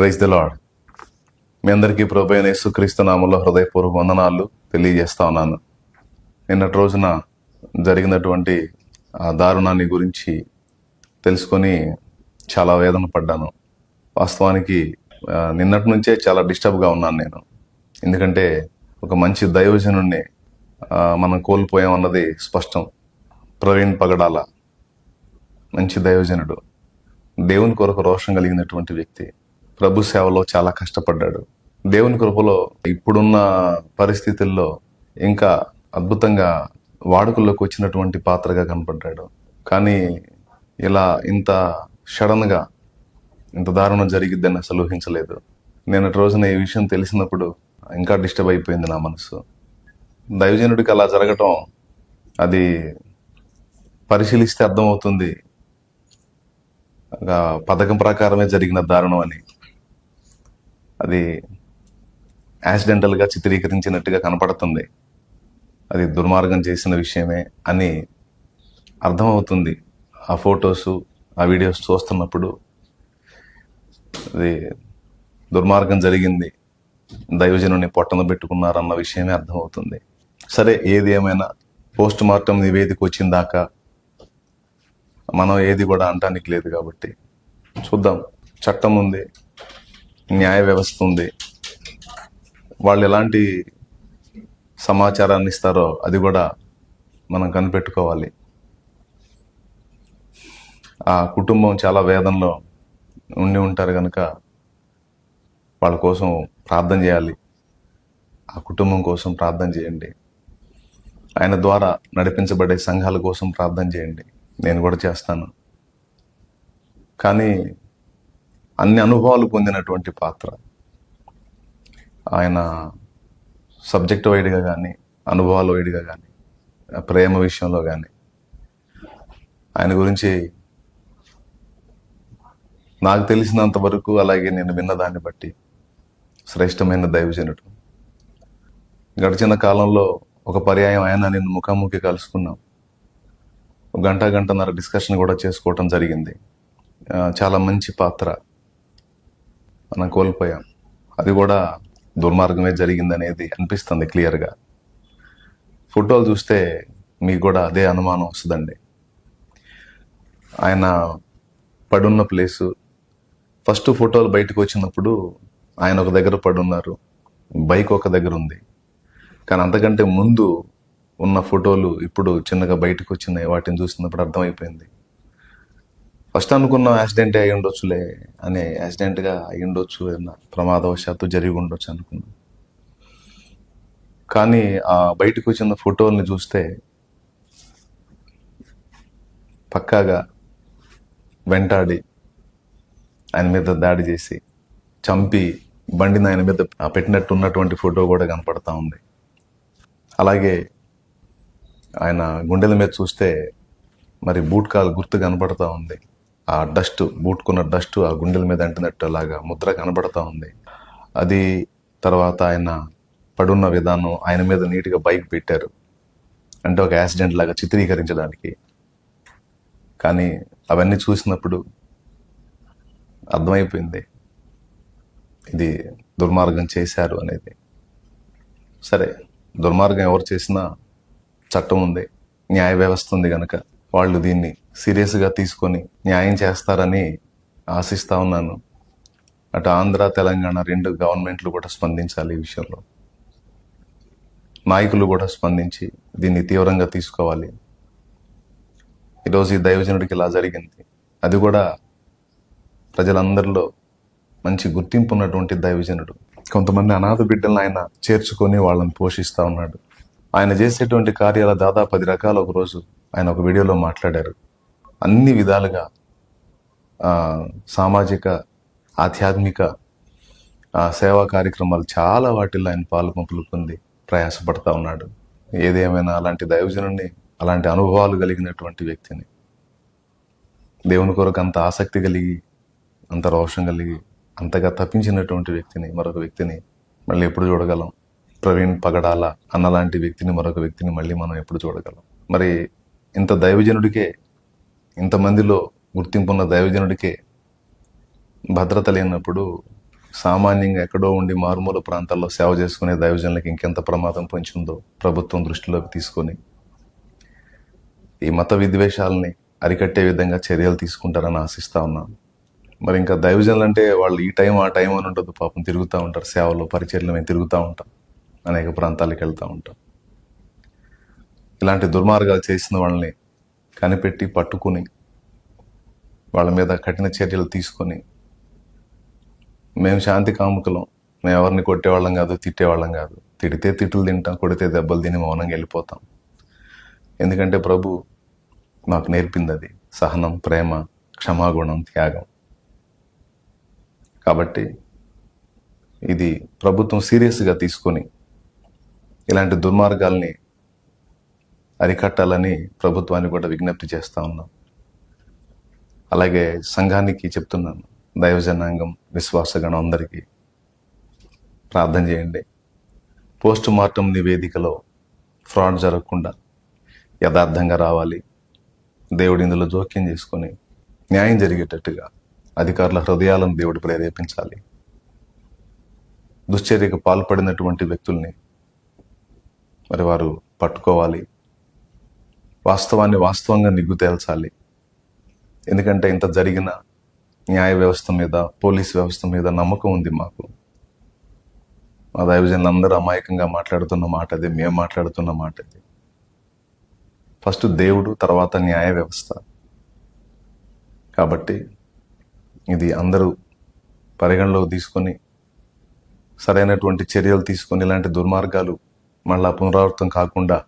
Praise the lord. మీ అందరికీ ప్రభువైన యేసుక్రీస్తు నామములో హృదయపూర్వక వందనాలు తెలియజేస్తా ఉన్నాను. నిన్నటి రోజున జరిగినటువంటి ఆ దారుణాన్ని గురించి తెలుసుకొని చాలా వేదన పడ్డాను. వాస్తవానికి నిన్నటి నుంచే చాలా డిస్టర్బ్గా ఉన్నాను నేను. ఎందుకంటే ఒక మంచి దైవజనుణ్ణి మనం కోల్పోయామన్నది స్పష్టం. ప్రవీణ్ పగడాల మంచి దైవజనుడు, దేవుని కొరకు రోషం కలిగినటువంటి వ్యక్తి, ప్రభు సేవలో చాలా కష్టపడ్డాడు. దేవుని కృపలో ఇప్పుడున్న పరిస్థితుల్లో ఇంకా అద్భుతంగా వాడుకల్లోకి వచ్చినటువంటి పాత్రగా కనపడ్డాడు. కానీ ఇలా ఇంత సడన్గా ఇంత దారుణం జరిగిద్దని అసలు ఊహించలేదు. నిన్నటి రోజున ఈ విషయం తెలిసినప్పుడు ఇంకా డిస్టర్బ్ అయిపోయింది నా మనసు. దైవజనుడికి అలా జరగటం, అది పరిశీలిస్తే అర్థమవుతుంది పథకం ప్రకారమే జరిగిన దారుణం అని. అది యాక్సిడెంటల్గా చిత్రీకరించినట్టుగా కనపడుతుంది. అది దుర్మార్గం చేసిన విషయమే అని అర్థమవుతుంది. ఆ ఫొటోస్, ఆ వీడియోస్ చూస్తున్నప్పుడు అది దుర్మార్గం జరిగింది, దైవజనుని పొట్టన పెట్టుకున్నారన్న విషయమే అర్థమవుతుంది. సరే, ఏది ఏమైనా పోస్ట్ మార్టం నివేదిక వచ్చిందాకా మనం ఏది కూడా అంటానికి లేదు కాబట్టి చూద్దాం. చట్టం ఉంది, న్యాయ వ్యవస్థ ఉంది. వాళ్ళు ఎలాంటి సమాచారాన్ని ఇస్తారో అది కూడా మనం కనిపెట్టుకోవాలి. ఆ కుటుంబం చాలా వేదనలో ఉండి ఉంటారు కనుక వాళ్ళ కోసం ప్రార్థన చేయాలి. ఆ కుటుంబం కోసం ప్రార్థన చేయండి. ఆయన ద్వారా నడిపించబడే సంఘాల కోసం ప్రార్థన చేయండి. నేను కూడా చేస్తాను. కానీ అన్ని అనుభవాలు పొందినటువంటి పాత్ర ఆయన. సబ్జెక్ట్ వైడ్గా కానీ, అనుభవాల వైడ్గా కానీ, ప్రేమ విషయంలో కానీ ఆయన గురించి నాకు తెలిసినంత వరకు, అలాగే నేను విన్నదాన్ని బట్టి శ్రేష్టమైన దైవజనుడు. గడిచిన కాలంలో ఒక పర్యాయం ఆయన నేను ముఖాముఖి కలుసుకున్నాం. గంటన్నర డిస్కషన్ కూడా చేసుకోవటం జరిగింది. చాలా మంచి పాత్ర మనం కోల్పోయాం. అది కూడా దుర్మార్గమే జరిగిందనేది అనిపిస్తుంది క్లియర్గా. ఫోటోలు చూస్తే మీకు కూడా అదే అనుమానం వస్తుందండి. ఆయన పడున్న ప్లేసు, ఫస్ట్ ఫోటోలు బయటకు వచ్చినప్పుడు ఆయన ఒక దగ్గర పడున్నారు, బైక్ ఒక దగ్గర ఉంది. కానీ అంతకంటే ముందు ఉన్న ఫోటోలు ఇప్పుడు చిన్నగా బయటకు వచ్చినాయి. వాటిని చూసినప్పుడు అర్థమైపోయింది. ఫస్ట్ అనుకున్నాం యాక్సిడెంటే అయి ఉండొచ్చులే అని, యాక్సిడెంట్గా అయి ఉండొచ్చు, ఏదన్నా ప్రమాదవశాత్తు జరిగి ఉండొచ్చు అనుకున్నాం. కానీ ఆ బయటకు వచ్చిన ఫోటోల్ని చూస్తే పక్కాగా వెంటాడి ఆయన మీద దాడి చేసి చంపి బండిని ఆయన మీద పెట్టినట్టు ఉన్నటువంటి ఫోటో కూడా కనపడతా ఉంది. అలాగే ఆయన గుండెల మీద చూస్తే మరి బూట్ కాలు గుర్తు కనపడతా ఉంది. ఆ డస్ట్, బూట్కున్న డస్ట్ ఆ గుండెల మీద అంటినట్టు అలాగా ముద్ర కనపడతా ఉంది. అది తర్వాత ఆయన పడున్న విధానం, ఆయన మీద నీట్గా బైక్ పెట్టారు అంటే ఒక యాక్సిడెంట్ లాగా చిత్రీకరించడానికి. కానీ అవన్నీ చూసినప్పుడు అర్థమైపోయింది ఇది దుర్మార్గం చేశారు అనేది. సరే, దుర్మార్గం ఎవరు చేసినా చట్టం ఉంది, న్యాయ వ్యవస్థ ఉంది కనుక వాళ్ళు దీన్ని సీరియస్గా తీసుకొని న్యాయం చేస్తారని ఆశిస్తా ఉన్నాను. అటు ఆంధ్ర, తెలంగాణ రెండు గవర్నమెంట్లు కూడా స్పందించాలి ఈ విషయంలో. నాయకులు కూడా స్పందించి దీన్ని తీవ్రంగా తీసుకోవాలి. ఈరోజు ఈ దైవజనుడికి ఇలా జరిగింది, అది కూడా ప్రజలందరిలో మంచి గుర్తింపు ఉన్నటువంటి దైవజనుడు. కొంతమంది అనాథ బిడ్డలను ఆయన చేర్చుకొని వాళ్ళని పోషిస్తూ ఉన్నాడు. ఆయన చేసేటువంటి కార్యాల దాదాపు 10 రకాలు ఒకరోజు ఆయన ఒక వీడియోలో మాట్లాడారు. అన్ని విధాలుగా సామాజిక, ఆధ్యాత్మిక సేవా కార్యక్రమాలు చాలా వాటిల్లో ఆయన పాలుపంపులు పొంది ప్రయాసపడతా ఉన్నాడు. ఏదేమైనా అలాంటి దైవజనుడిని, అలాంటి అనుభవాలు కలిగినటువంటి వ్యక్తిని, దేవుని కొరకు అంత ఆసక్తి కలిగి, అంత రోషం కలిగి, అంతగా తప్పించినటువంటి వ్యక్తిని, మరొక వ్యక్తిని మళ్ళీ ఎప్పుడు చూడగలం? ప్రవీణ్ పగడాల అన్నలాంటి వ్యక్తిని, మరొక వ్యక్తిని మళ్ళీ మనం ఎప్పుడు చూడగలం? మరి ఇంత దైవజనుడికే, ఇంతమందిలో గుర్తింపున్న దైవజనుడికే భద్రత లేనప్పుడు సామాన్యంగా ఎక్కడో ఉండి మారుమూల ప్రాంతాల్లో సేవ చేసుకునే దైవజనులకు ఇంకెంత ప్రమాదం పొంచిందో ప్రభుత్వం దృష్టిలోకి తీసుకొని ఈ మత విద్వేషాలని అరికట్టే విధంగా చర్యలు తీసుకుంటారని ఆశిస్తా ఉన్నాను. మరి ఇంకా దైవజనులు అంటే వాళ్ళు ఈ టైం ఆ టైం అని ఉండదు, పాపం తిరుగుతూ ఉంటారు, సేవలో పరిచర్లు మేము తిరుగుతూ ఉంటాం, అనేక ప్రాంతాలకు వెళ్తూ ఉంటాం. ఇలాంటి దుర్మార్గాలు చేసిన వాళ్ళని కనిపెట్టి పట్టుకుని వాళ్ళ మీద కఠిన చర్యలు తీసుకొని, మేము శాంతి కాముకులం, మేము ఎవరిని కొట్టేవాళ్ళం కాదు, తిట్టేవాళ్ళం కాదు, తిడితే తిట్టులు తింటాం, కొడితే దెబ్బలు తిని మౌనంగా వెళ్ళిపోతాం. ఎందుకంటే ప్రభు మాకు నేర్పింది అది సహనం, ప్రేమ, క్షమాగుణం, త్యాగం. కాబట్టి ఇది ప్రభుత్వం సీరియస్గా తీసుకొని ఇలాంటి దుర్మార్గాల్ని అరికట్టాలని ప్రభుత్వాన్ని కూడా విజ్ఞప్తి చేస్తా ఉన్నాం. అలాగే సంఘానికి చెప్తున్నాను, దైవజనాంగం, విశ్వాసగణం అందరికీ ప్రార్థన చేయండి. పోస్ట్ మార్టం నివేదికలో ఫ్రాడ్ జరగకుండా యథార్థంగా రావాలి. దేవుడు ఇందులో జోక్యం చేసుకొని న్యాయం జరిగేటట్టుగా అధికారుల హృదయాలను దేవుడు ప్రేరేపించాలి. దుశ్చర్యకు పాల్పడినటువంటి వ్యక్తుల్ని మరి వారు పట్టుకోవాలి, వాస్తవాన్ని వాస్తవంగా నిగ్గు తేల్చాలి. ఎందుకంటే ఇంత జరిగిన న్యాయ వ్యవస్థ మీద, పోలీస్ వ్యవస్థ మీద నమ్మకం ఉంది మాకు. మా దైవజనులు అందరూ అమాయకంగా మాట్లాడుతున్న మాట అది, మేము మాట్లాడుతున్న మాట అది. ఫస్ట్ దేవుడు, తర్వాత న్యాయ వ్యవస్థ. కాబట్టి ఇది అందరూ పరిగణలోకి తీసుకొని సరైనటువంటి చర్యలు తీసుకొని ఇలాంటి దుర్మార్గాలు మళ్ళా పునరావృతం కాకుండా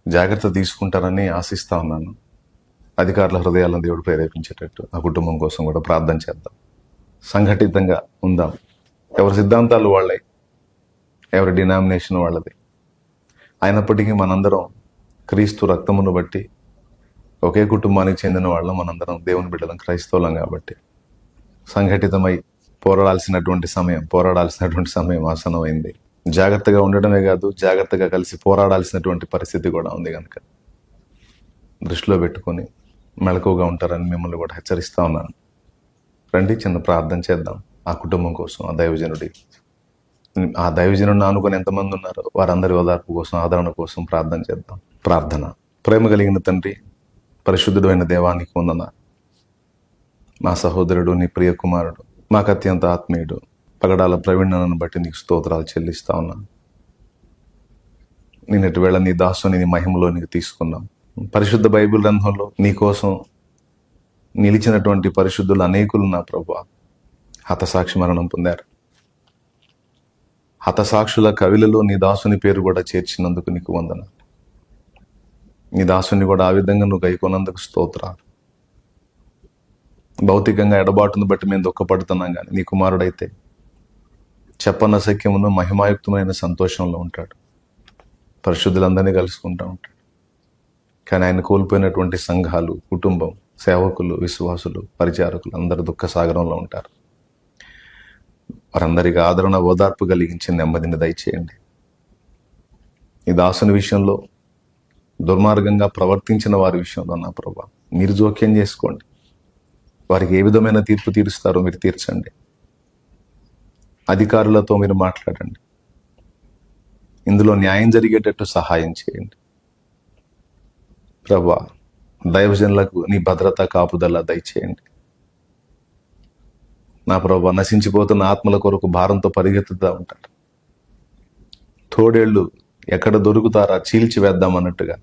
జాగ్రత్త తీసుకుంటారని ఆశిస్తా ఉన్నాను. అధికారుల హృదయాలను దేవుడు ప్రేరేపించేటట్టు ఆ కుటుంబం కోసం కూడా ప్రార్థన చేద్దాం. సంఘటితంగా ఉందాం. ఎవరి సిద్ధాంతాలు వాళ్ళే, ఎవరి డినామినేషన్ వాళ్ళది. అయినప్పటికీ మనందరం క్రీస్తు రక్తమును బట్టి ఒకే కుటుంబానికి చెందిన వాళ్ళం, మనందరం దేవుని బిడ్డలం, క్రైస్తవులం. కాబట్టి సంఘటితమై పోరాడాల్సినటువంటి సమయం ఆసనమైంది. జాగ్రత్తగా ఉండడమే కాదు, జాగ్రత్తగా కలిసి పోరాడాల్సినటువంటి పరిస్థితి కూడా ఉంది. కనుక దృష్టిలో పెట్టుకొని మెలకువగా ఉంటారని మిమ్మల్ని కూడా హెచ్చరిస్తా ఉన్నాను. రండి, చిన్న ప్రార్థన చేద్దాం ఆ కుటుంబం కోసం. ఆ దైవజనుడిని ఆనుకొని ఎంతమంది ఉన్నారో వారందరి ఓదార్పు కోసం, ఆదరణ కోసం ప్రార్థన చేద్దాం. ప్రార్థన. ప్రేమ కలిగిన తండ్రి, పరిశుద్ధుడు అయిన దేవానికి వందనాలు. మా సహోదరుడు, నీ ప్రియ కుమారుడు, మాకు అత్యంత ఆత్మీయుడు పగడాల ప్రవీణను బట్టి నీకు స్తోత్రాలు చెల్లిస్తా ఉన్నాను. నిన్నటి వేళ నీ దాసుని నీ మహిమలో నీకు తీసుకున్నాం. పరిశుద్ధ బైబిల్ గ్రంథంలో నీ కోసం నిలిచినటువంటి పరిశుద్ధులు అనేకులు నా ప్రభువా హతసాక్షి మరణం పొందారు. హతసాక్షుల కవిలలో నీ దాసుని పేరు కూడా చేర్చినందుకు నీకు వందనాలు. నీ దాసుని కూడా ఆ విధంగా నువ్వు గైకొన్నందుకు స్తోత్రాలు. భౌతికంగా ఎడబాటును బట్టి మేము దుఃఖపడుతున్నాం, కానీ నీ కుమారుడైతే చెప్పన్న సఖ్యమును మహిమాయుక్తమైన సంతోషంలో ఉంటాడు, పరిశుద్ధులందరినీ కలుసుకుంటూ ఉంటాడు. కానీ ఆయన కోల్పోయినటువంటి సంఘాలు, కుటుంబం, సేవకులు, విశ్వాసులు, పరిచారకులు అందరూ దుఃఖ సాగరంలో ఉంటారు. వారందరికీ ఆదరణ, ఓదార్పు కలిగించి నెమ్మదిని దయచేయండి. ఈ దాసుని విషయంలో దుర్మార్గంగా ప్రవర్తించిన వారి విషయంలో నా ప్రభా మీరు జోక్యం చేసుకోండి. వారికి ఏ విధమైన తీర్పు తీరుస్తారో మీరు తీర్చండి. అధికారులతో మీరు మాట్లాడండి. ఇందులో న్యాయం జరిగేటట్టు సహాయం చేయండి ప్రభా. దైవజనులకు నీ భద్రత, కాపుదల దయచేయండి నా ప్రభా. నశించిపోతున్న ఆత్మల కొరకు భారంతో పరిగెత్తుతూ ఉంటారు. తోడేళ్లు ఎక్కడ దొరుకుతారా చీల్చివేద్దామన్నట్టుగా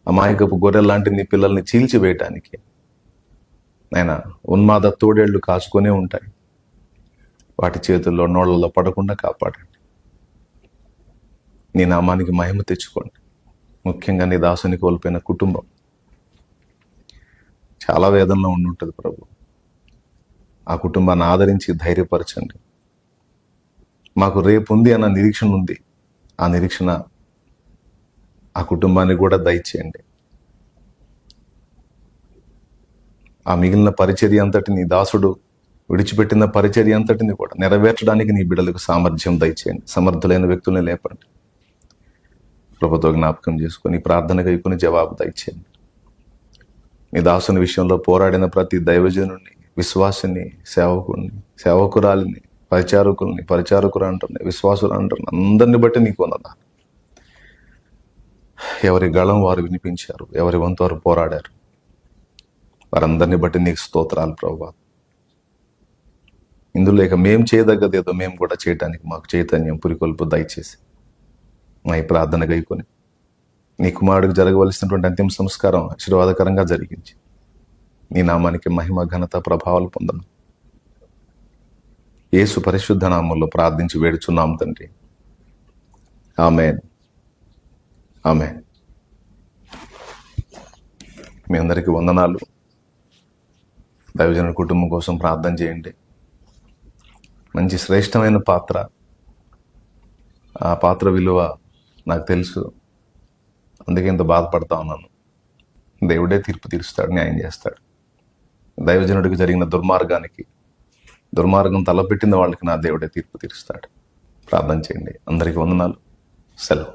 అమాయకపు గొర్రెల్లాంటి నీ పిల్లల్ని చీల్చివేయటానికి నాయన ఉన్మాద తోడేళ్లు కాచుకొనే ఉంటాయి. వాటి చేతుల్లో, నోళ్లలో పడకుండా కాపాడండి. నీ నామానికి మహిమ తెచ్చుకోండి. ముఖ్యంగా నీ దాసుని కోల్పోయిన కుటుంబం చాలా వేదనలో ఉండుంటుంది ప్రభు. ఆ కుటుంబాన్ని ఆదరించి ధైర్యపరచండి. మాకు రేపు ఉంది అన్న నిరీక్షణ ఉంది. ఆ నిరీక్షణ ఆ కుటుంబాన్ని కూడా దయచేయండి. ఆ మిగిలిన పరిచర్య అంతటి నీ దాసుడు విడిచిపెట్టిన పరిచర్య అంతటిని కూడా నెరవేర్చడానికి నీ బిడ్డలకు సామర్థ్యం దయచేయండి. సమర్థులైన వ్యక్తుల్ని లేపండి. ప్రభుతో జ్ఞాపకం చేసుకుని ప్రార్థనగా ఇక్కుని జవాబు దయచేయండి. నీ దాసుని విషయంలో పోరాడిన ప్రతి దైవజనుడిని విశ్వాసిని, సేవకుడిని, సేవకురాలిని, పరిచారకులు అంటున్నాయి, విశ్వాసులు అంటున్నాయి, అందరిని బట్టి నీకు వందనాలు. ఎవరి గళం వారు వినిపించారు, ఎవరి వంతు వారు పోరాడారు, వారందరిని బట్టి నీకు స్తోత్రాలు ప్రభువా. ఇందులో ఇక మేము చేయదగ్గది ఏదో మేము కూడా చేయటానికి మాకు చైతన్యం, పురికొల్పు దయచేసి మా ఈ ప్రార్థన గైకొని నీ కుమారుడికి జరగవలసినటువంటి అంతిమ సంస్కారం ఆశీర్వాదకరంగా జరిగించి నీ నామానికి మహిమ, ఘనత, ప్రభావాలు పొందను. యేసు పరిశుద్ధ నామంలో ప్రార్థించి వేడుచున్నాం తండ్రి. ఆమేన్, ఆమేన్. మీ అందరికీ వందనాలు. దైవజనుడి కుటుంబం కోసం ప్రార్థన చేయండి. మంచి శ్రేష్టమైన పాత్ర. ఆ పాత్ర విలువ నాకు తెలుసు, అందుకే ఇంత బాధపడతా ఉన్నాను. దేవుడే తీర్పు తీరుస్తాడు, న్యాయం చేస్తాడు. దైవజనుడికి జరిగిన దుర్మార్గం తలపెట్టిన వాళ్ళకి నా దేవుడే తీర్పు తీరుస్తాడు. ప్రార్థన చేయండి. అందరికీ వందనాలు. సెలవు.